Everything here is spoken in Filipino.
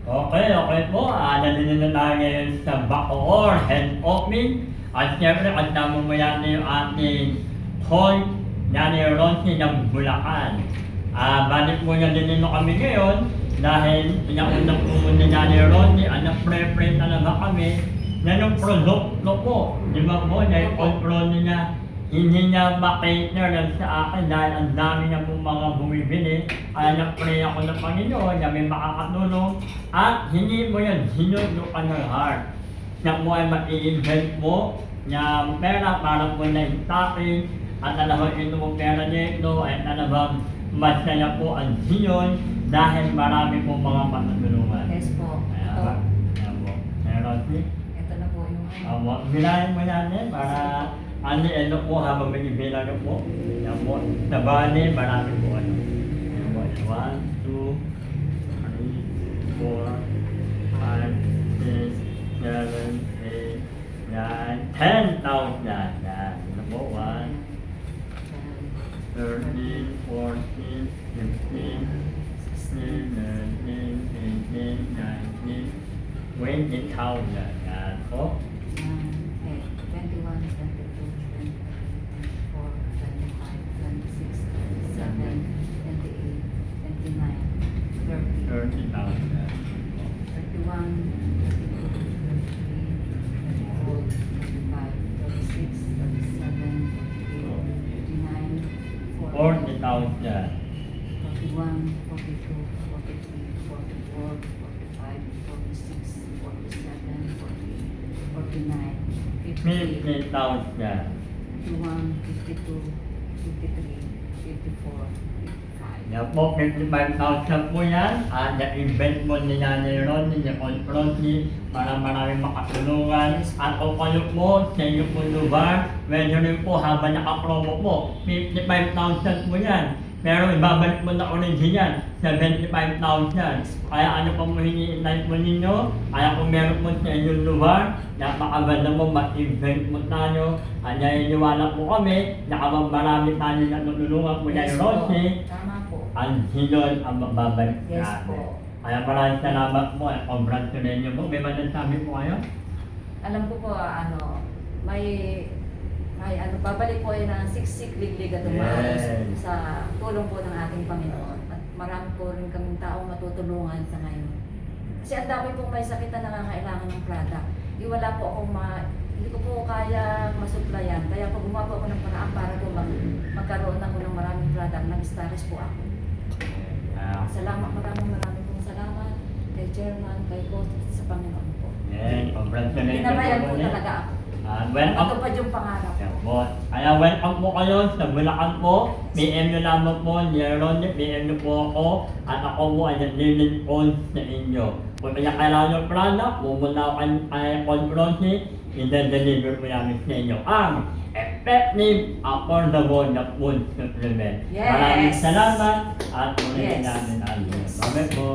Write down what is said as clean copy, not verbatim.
Okay po. Nandito na tayo ngayon sa Bacoor Head Office. At siyempre, kasama mo yan yung ating Hall Nanay Ronnie ng Bulacan. Balik mo na din kami ngayon dahil pinaunang po ni Nanay Ronnie at na-pre-pre talaga kami na yung produkto po. Di ba po, na yung control niya, hindi niya makater lang sa akin dahil ang dami na po mga bumibili. Kaya na-pray ako ng Panginoon na may makakatulong at hindi mo yan hinulog ka ng heart. Na mo ay mag-i-invest mo na pera para po na hitakin at talagang ito mo pera nito ay talagang masaya po ang siyon dahil marami po mga matutulungan. Yes po. Ayan po. Meron si? Ito na po yung Bilahin mo natin para ano po habang may ibilang po. Yan po. Sa bali, marami po ano. Yan po. 1, 2, 3, 4, 5, 6, 7, 8, 9, 10,000. Yan. Ito po. 1, 13, 14, 15, 16, 17, 18, 19, 20,000. Yan po. 21, 22, 24, 25, 26, 27, 28, 29, 30, 30,000. 31, 32, 33, 34, 35, 36, 37, 38, 39, 40, 40,000. 41, 42, 43, 44, 45, 46, 47, 48, 49, 50, 50,000. 51, 52, 53, 54, 55. Yan po, 55,000 po yan. Na-invent mo ni Nanay Ronnie, ni Ronnie, para maraming makatulungan. At kung kayo po, sa inyo po lugar, medyo rin po habang nakapromo po, 55,000 po yan. Pero ibabalik mo na ulit yan, 75,000. Kaya ano pa mo hinihinay mo ninyo, kaya kung meron mo sa inyong lugar, napakaganda mo, ma-invent mo tayo. Kaya iniwala po kami, marami tayo na tutulungan po na Yes yung po. Rosie. Tama po. Ang hilon ang mababalik Yes natin. po. Kaya maraming salamat po at congratulations po. May masasabi po kayo? Alam ko po, may babalik po ay ng siksik, liglig at umaros Yes. sa tulong po ng ating Panginoon. At marami po rin kaming taong matutulungan sa ngayon. Kasi ang dami pong may sakit na nangangailangan ng product. Wala po akong hindi ko po kaya masuplayan. Kaya po gumawa po ako ng paraan para po magkaroon ako ng maraming product. Nag-status po ako. Maraming pong salamat kay Chairman, kay Coach, sa Panginoon po. Congratulations Pinabayan po ulit. talaga ako. Welcome. Matupad yung pangarap Yan ko. po. Kaya welcome po kayo sa Bulacan po. PM nyo lamang po, Ronnie, PM nyo po ako. At ako po ay naglilin po sa inyo. Kung kaya kailangan yung product, pumunta ako kay Ronnie, i-deliver po namin sa inyo ang effective, affordable na food supplement. Yes. Maraming salamat at ulit Yes. namin ang Bye po.